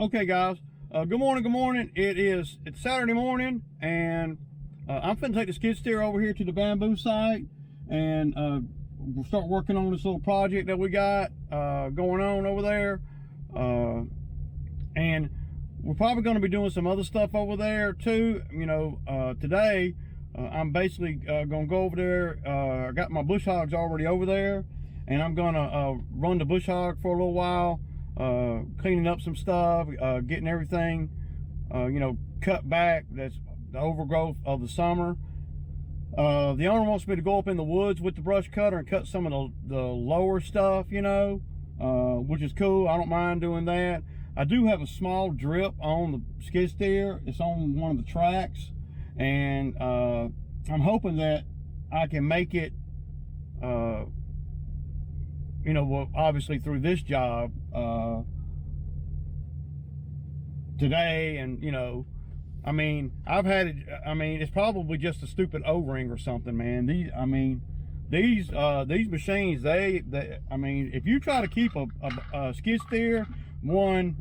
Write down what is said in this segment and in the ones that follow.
Okay, guys. Good morning. Good morning. It's Saturday morning, and I'm finna take the skid steer over here to the bamboo site, and we'll start working on this little project that we got going on over there. And we're probably going to be doing some other stuff over there too. You know, today I'm basically going to go over there. I got my bush hogs already over there, and I'm going to run the bush hog for a little while. Cleaning up some stuff, getting everything, you know, cut back. That's the overgrowth of the summer. The owner wants me to go up in the woods with the brush cutter and cut some of the lower stuff, you know, which is cool. I don't mind doing that. I do have a small drip on the skid steer. It's on one of the tracks, and I'm hoping that I can make it, you know, well, obviously through this job today. And you know, I mean, I've had it, I mean, it's probably just a stupid O-ring or something, man. These machines, they I mean, if you try to keep a skid steer,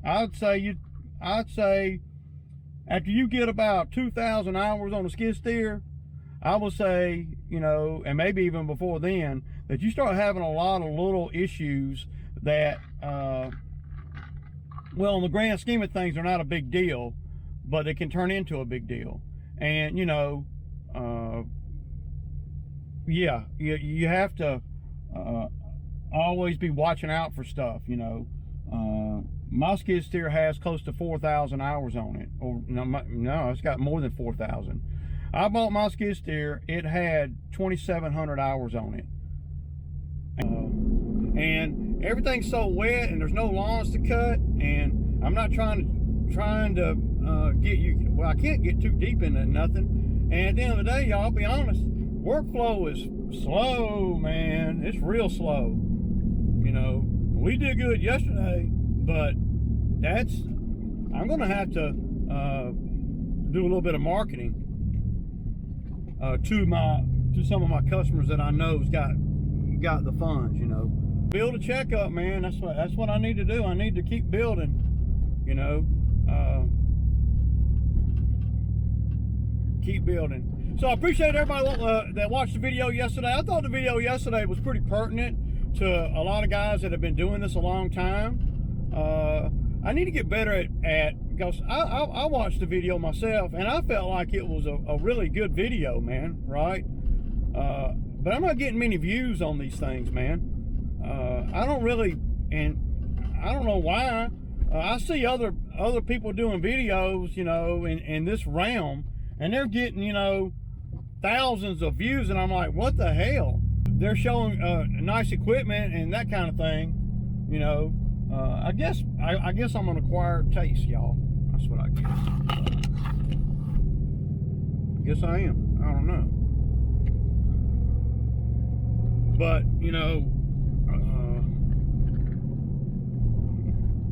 I'd say after you get about 2,000 hours on a skid steer, I would say, you know, and maybe even before then, that you start having a lot of little issues that, well, in the grand scheme of things, they're not a big deal, but it can turn into a big deal. And, you know, yeah, you have to always be watching out for stuff, you know. My skid steer has close to 4,000 hours on it. Or no, it's got more than 4,000. I bought my skid steer, it had 2,700 hours on it. And everything's so wet, and there's no lawns to cut, and I'm not trying to get you, well, I can't get too deep into nothing. And at the end of the day, y'all, I'll be honest, workflow is slow, man. It's real slow. You know, we did good yesterday, but I'm gonna have to do a little bit of marketing to some of my customers that I know's got the funds, you know. Build a checkup, man. That's what I need to do. I need to keep building, you know. Keep building. So I appreciate everybody that watched the video yesterday. I thought the video yesterday was pretty pertinent to a lot of guys that have been doing this a long time. I need to get better at because I watched the video myself, and I felt like it was a really good video, man, right? But I'm not getting many views on these things, man. I don't really, and I don't know why. I see other people doing videos, you know, in this realm, and they're getting, you know, thousands of views, and I'm like, what the hell? They're showing nice equipment and that kind of thing, you know. I guess I'm an acquired taste, y'all. That's what I guess. I guess I am. I don't know. But, you know,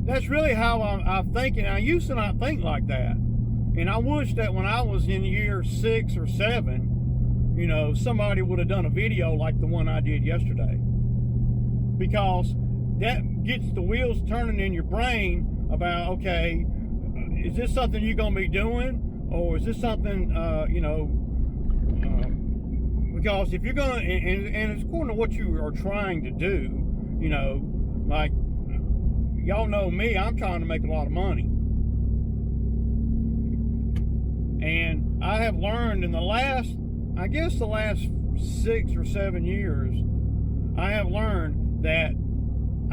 that's really how I'm thinking. I used to not think like that. And I wish that when I was in year 6 or 7, you know, somebody would have done a video like the one I did yesterday. Because that gets the wheels turning in your brain about, okay, is this something you're going to be doing? Or is this something, you know, because if you're going to, and it's according to what you are trying to do, you know, like, y'all know me, I'm trying to make a lot of money. And I have learned in the last 6 or 7 years, I have learned that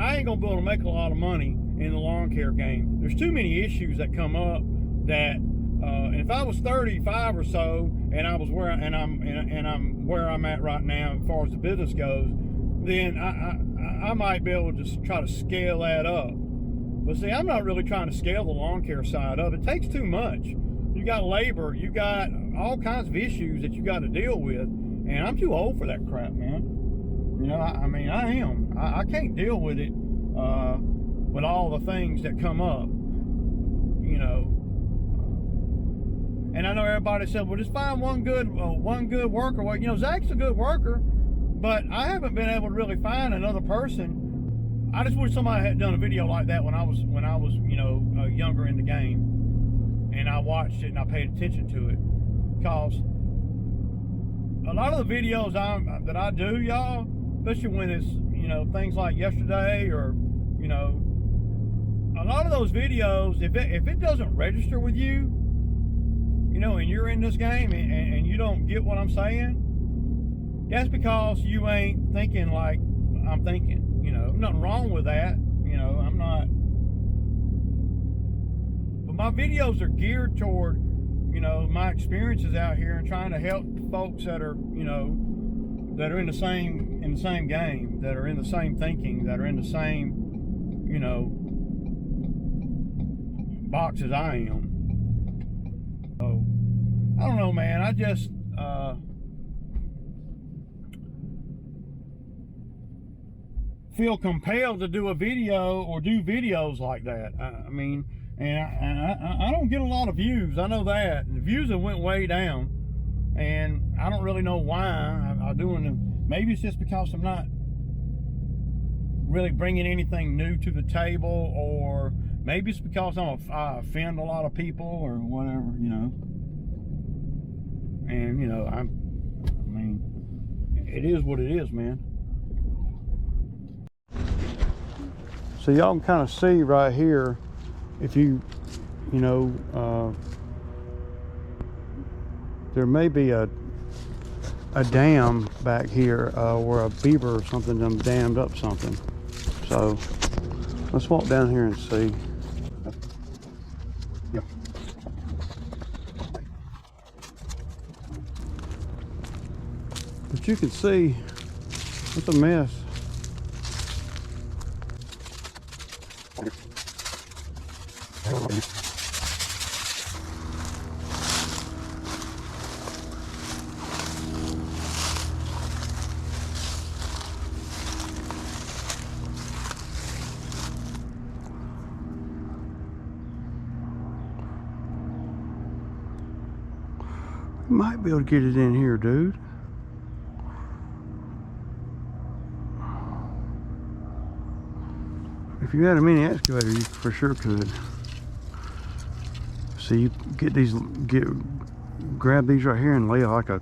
I ain't gonna be able to make a lot of money in the lawn care game. There's too many issues that come up that, and if I was 35 or so, and I was I'm where I'm at right now as far as the business goes, then I might be able to just try to scale that up. But see, I'm not really trying to scale the lawn care side of it. It takes too much. You got labor, you got all kinds of issues that you got to deal with, and I'm too old for that crap, man. You know, I mean, I am. I can't deal with it, with all the things that come up, you know. And I know everybody said, well, just find one good worker. Well, you know, Zach's a good worker, but I haven't been able to really find another person I just wish somebody had done a video like that when I was you know, younger in the game, and I watched it and I paid attention to it, because a lot of the videos that I do, y'all, especially when it's, you know, things like yesterday, or, you know, a lot of those videos, if it doesn't register with you, you know, and you're in this game and you don't get what I'm saying, that's because you ain't thinking like I'm thinking. You know, nothing wrong with that. You know, I'm not. But my videos are geared toward, you know, my experiences out here and trying to help folks that are, you know, that are in the same game, that are in the same thinking, that are in the same, you know, box as I am. So I don't know, man. I just feel compelled to do a video or do videos like that. I mean, and I don't get a lot of views. I know that. And the views have went way down, and I don't really know why. I'm doing them. Maybe it's just because I'm not really bringing anything new to the table, or maybe it's because I offend a lot of people or whatever, you know. And you know, I mean, it is what it is, man. So y'all can kind of see right here, if you know, there may be a dam back here where a beaver or something done dammed up something. So let's walk down here and see. Yeah. But you can see it's a mess. You might be able to get it in here, dude. If you had a mini excavator, you for sure could. So you grab these right here and lay like a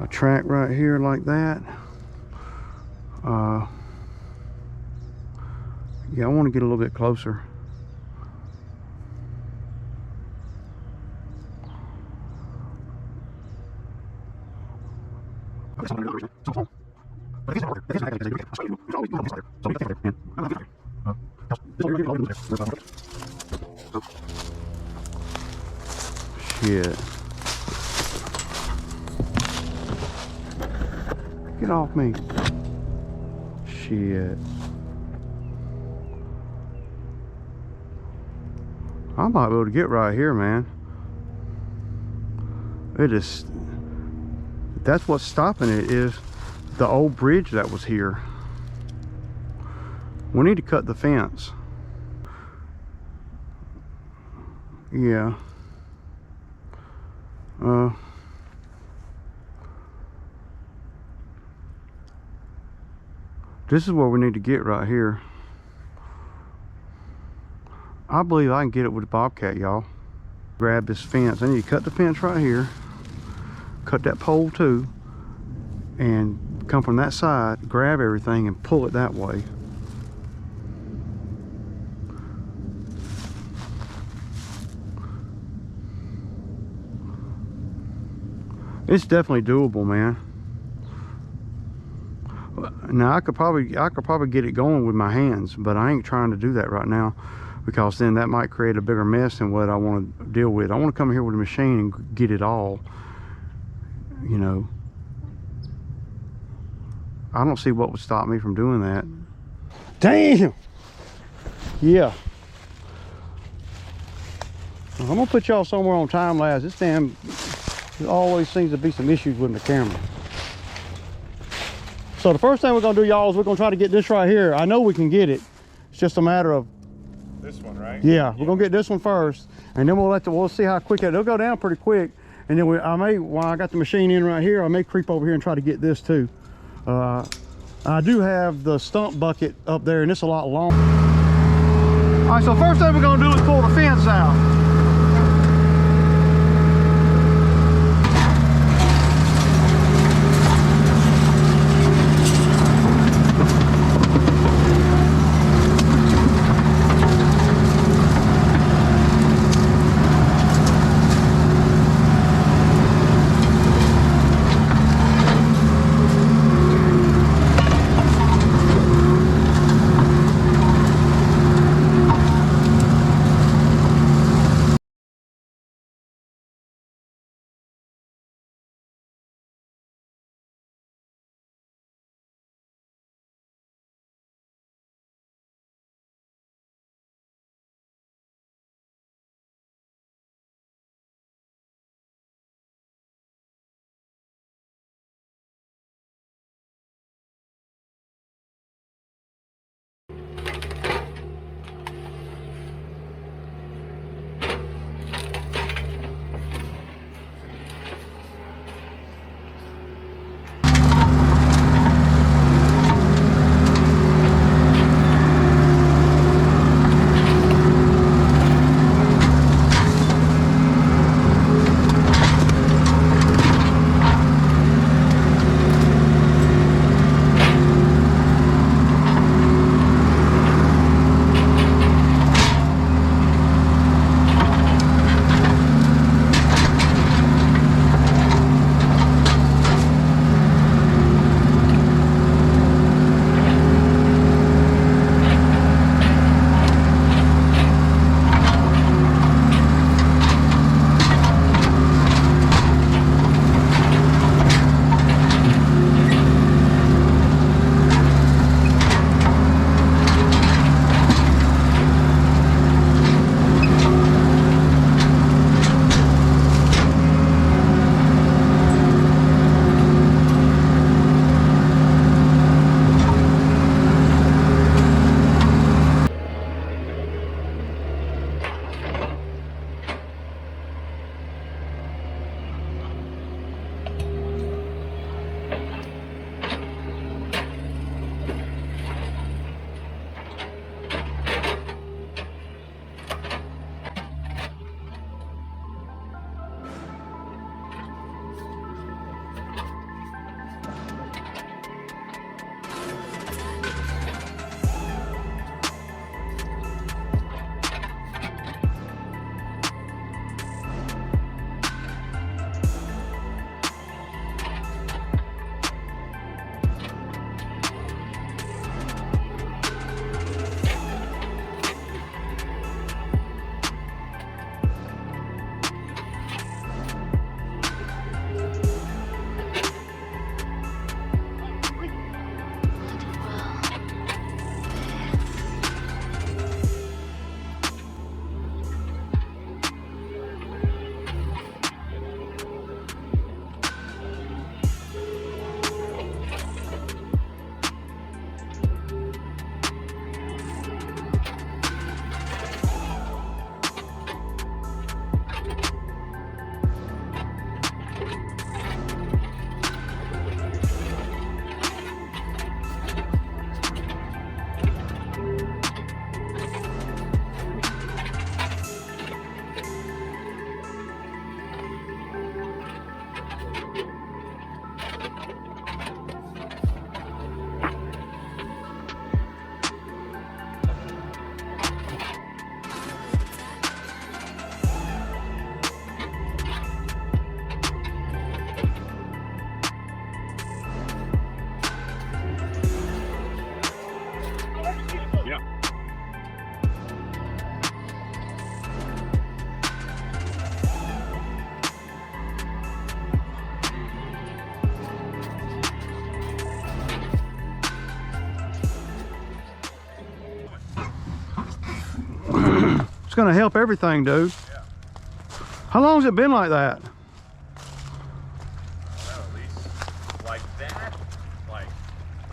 track right here like that. Yeah, I want to get a little bit closer. Shit. Get off me. Shit. I might be able to get right here, man. It is. That's what's stopping it, is the old bridge that was here. We need to cut the fence. Yeah. This is where we need to get right here. I believe I can get it with a bobcat, y'all. Grab this fence. I need to cut the fence right here. Cut that pole too. And come from that side, grab everything and pull it that way. It's definitely doable, man. Now I could probably get it going with my hands, but I ain't trying to do that right now, because then that might create a bigger mess than what I want to deal with. I want to come here with a machine and get it all, you know. I don't see what would stop me from doing that. Damn! Yeah. I'm gonna put y'all somewhere on time lapse. This damn, there always seems to be some issues with the camera. So the first thing we're gonna do, y'all, is we're gonna try to get this right here. I know we can get it. It's just a matter of this one, right? Yeah, we're gonna get this one first, and then we'll see how quick it'll go down pretty quick. And then while I got the machine in right here, I may creep over here and try to get this too. I do have the stump bucket up there, and it's a lot longer. All right, so first thing we're gonna do is pull the fence out. It's gonna help everything, dude. Yeah. How long has it been like that? Well, at least like that, like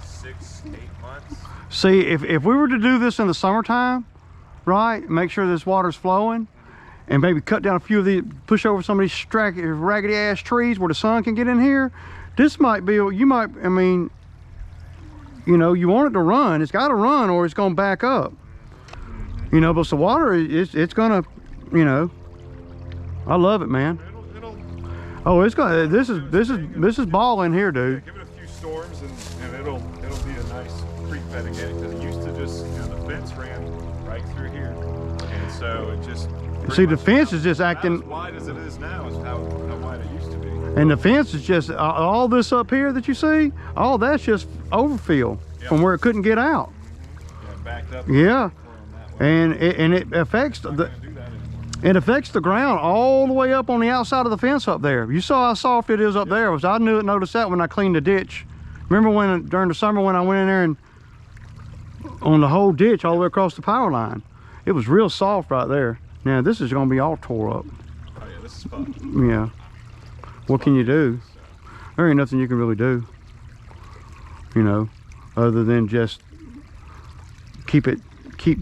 6, 8 months. See, if we were to do this in the summertime, right, make sure this water's flowing, and maybe cut down a few of these, push over some of these raggedy ass trees where the sun can get in here, this might be, you might, I mean, you know, you want it to run. It's got to run or it's going to back up. You know, but the water, it's going to, you know, I love it, man. Oh, it's going. This is balling here, dude. Yeah, give it a few storms and it'll be a nice creek bed again, because it used to just, you know, the fence ran right through here, and so it just. See, the fence is just acting. Not as wide as it is now is how wide it used to be. And the fence is just all this up here that you see. All that's just overfill from where it couldn't get out. Yeah, backed up. Yeah, and it affects the. It affects the ground all the way up on the outside of the fence up there. You saw how soft it is up there. I noticed that when I cleaned the ditch. Remember when during the summer when I went in there and on the whole ditch all the way across the power line, it was real soft right there. Now this is going to be all tore up. Oh yeah, this is fun. Yeah. What can you do? There ain't nothing you can really do. You know, other than just keep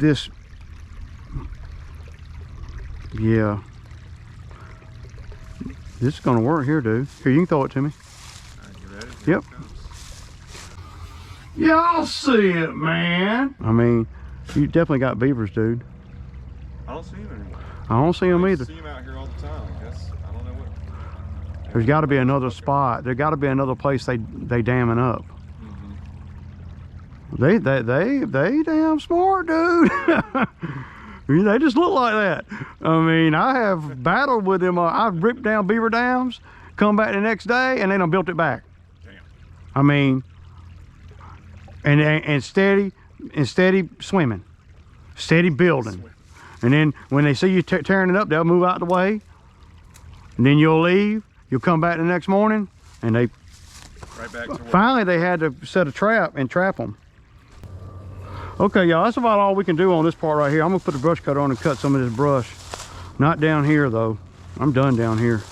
this. Yeah. This is gonna work here, dude. Here, you can throw it to me. Alright, you ready? Yep. Y'all see it, man. I mean, you definitely got beavers, dude. I don't see them anymore. I don't see them I either. see them out here all the time. I guess I don't know what. There's got to be another spot. There got to be another place they damming up. They damn smart, dude. They just look like that. I mean, I have battled with them. I've ripped down beaver dams, come back the next day, and they done built it back. Damn. I mean, and steady swimming, steady building. And then when they see you tearing it up, they'll move out the way. And then you'll leave. You'll come back the next morning, and they Right back to work. Finally they had to set a trap and trap them. Okay, y'all, that's about all we can do on this part right here. I'm gonna put the brush cutter on and cut some of this brush. Not down here though. I'm done down here.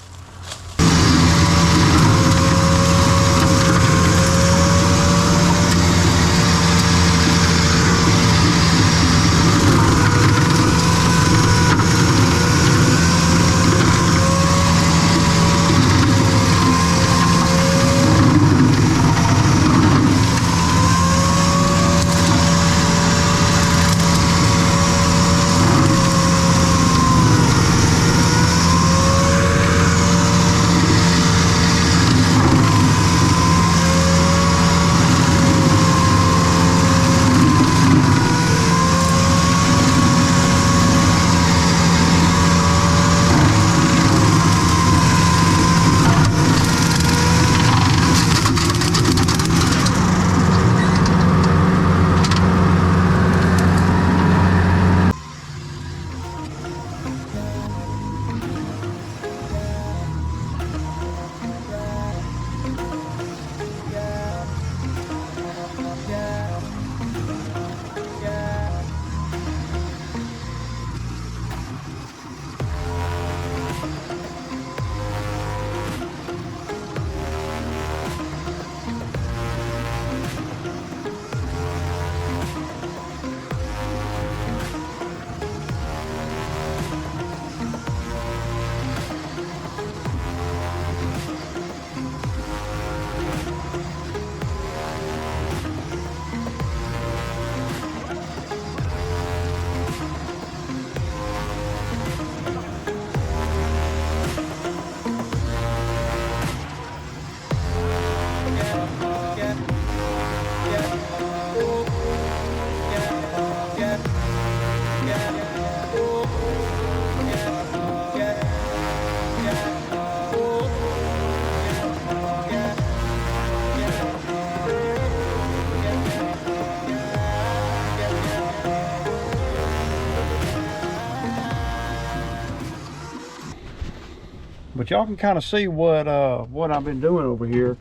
But y'all can kind of see what I've been doing over here,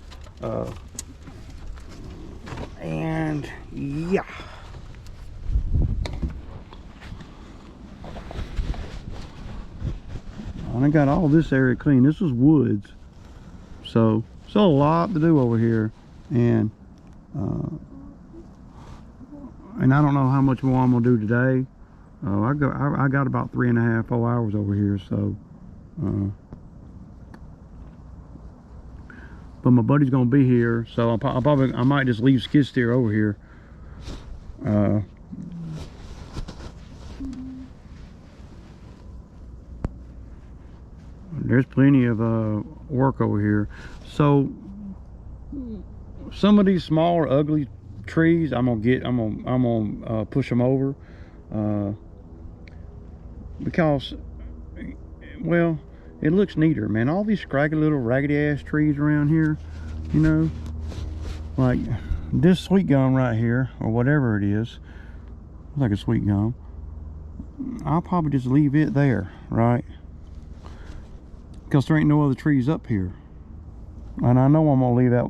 and yeah. I got all this area clean. This is woods, so still a lot to do over here, and I don't know how much more I'm gonna do today. I got about 3.5, 4 hours over here, so. But my buddy's gonna be here, so I might just leave skid steer over here There's plenty of work over here. So some of these smaller ugly trees I'm gonna push them over because, well, it looks neater, man. All these scraggly little raggedy ass trees around here, you know, like this sweet gum right here, or whatever it is, like a sweet gum, I'll probably just leave it there, right? Because there ain't no other trees up here. And I know I'm gonna leave that,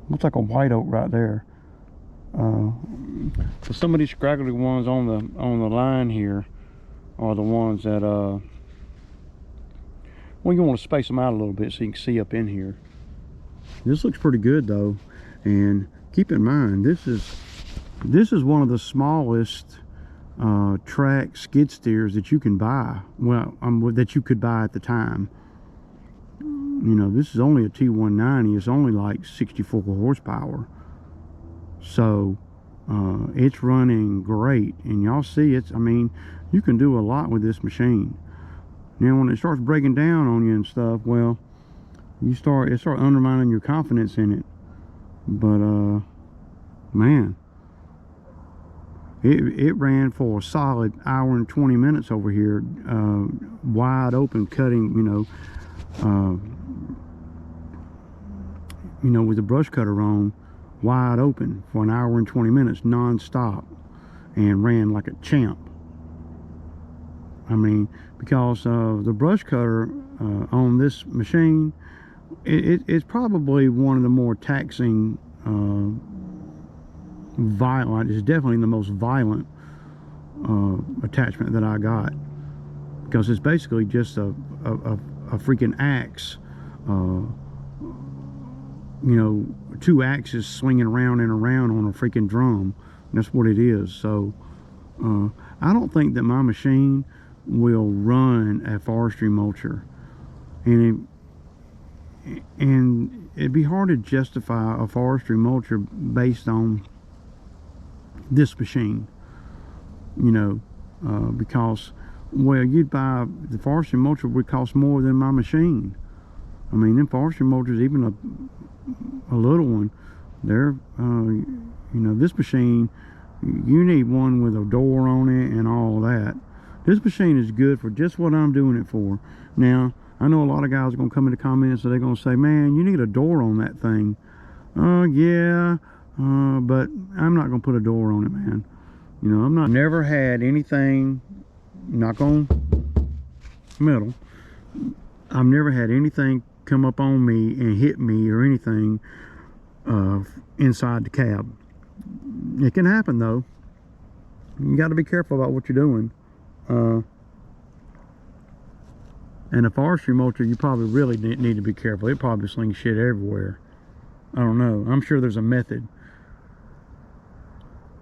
looks like a white oak right there. But some of these scraggly ones on the line here are the ones that well, you want to space them out a little bit so you can see up in here. This looks pretty good though, and keep in mind this is one of the smallest track skid steers that you can buy. Well, that you could buy at the time. You know, this is only a T190. It's only like 64 horsepower. So it's running great, and y'all see it's, I mean, you can do a lot with this machine. Now when it starts breaking down on you and stuff, well, it start undermining your confidence in it. But man, it ran for a solid hour and 20 minutes over here, wide open, cutting, with the brush cutter on, wide open for an hour and 20 minutes non-stop, and ran like a champ. I mean, because the brush cutter on this machine, it's probably one of the more taxing, violent, it's definitely the most violent attachment that I got, because it's basically just a freaking axe, two axes swinging around and around on a freaking drum. That's what it is. So I don't think that my machine will run a forestry mulcher, and it'd be hard to justify a forestry mulcher based on this machine, because, well, you'd buy, the forestry mulcher would cost more than my machine. I mean, them forestry mulchers, even a little one, they're this machine, you need one with a door on it and all that. This machine is good for just what I'm doing it for. Now, I know a lot of guys are going to come in the comments and they're going to say, man, you need a door on that thing. Yeah, but I'm not going to put a door on it, man. Never had anything, knock on metal, I've never had anything come up on me and hit me or anything inside the cab. It can happen though. You got to be careful about what you're doing. And a forestry mulcher, you probably really need to be careful. It probably slings shit everywhere. I don't know. I'm sure there's a method.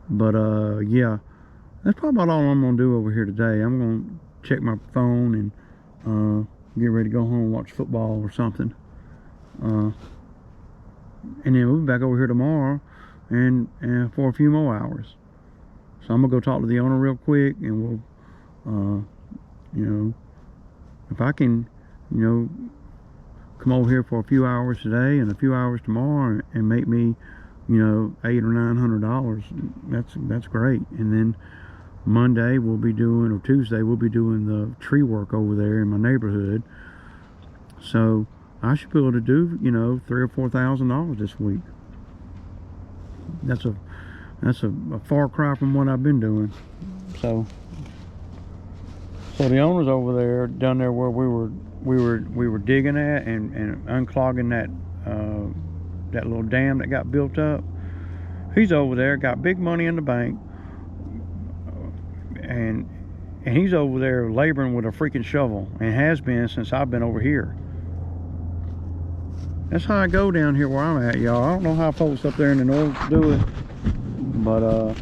But yeah, that's probably about all I'm gonna do over here today. I'm gonna check my phone and get ready to go home and watch football or something. And then we'll be back over here tomorrow and for a few more hours. So I'm gonna go talk to the owner real quick, and we'll if I can come over here for a few hours today and a few hours tomorrow and make me $800 or $900, that's great. And then Monday we'll be doing, or Tuesday we'll be doing the tree work over there in my neighborhood. So I should be able to do $3,000 or $4,000 this week. That's a far cry from what I've been doing. So the owner's over there, down there where we were digging at and unclogging that little dam that got built up. He's over there, got big money in the bank, and he's over there laboring with a freaking shovel, and has been since I've been over here. That's how I go down here where I'm at, y'all. I don't know how folks up there in the north do it, but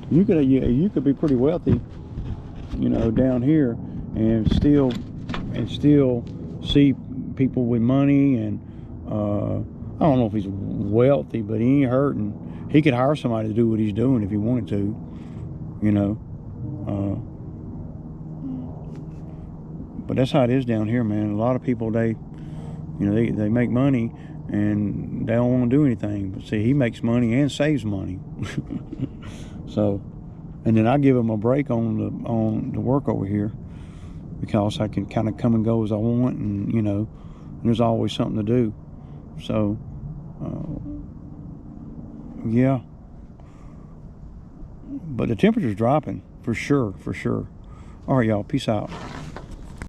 you could be pretty wealthy, down here, and still see people with money and I don't know if he's wealthy, but he ain't hurting. He could hire somebody to do what he's doing if he wanted to, you know. But that's how it is down here, man. A lot of people, they make money and they don't want to do anything. But see, he makes money and saves money. So, and then I give him a break on the work over here, because I can kind of come and go as I want, and you know, and there's always something to do. So, yeah. But the temperature's dropping for sure, for sure. All right, y'all. Peace out.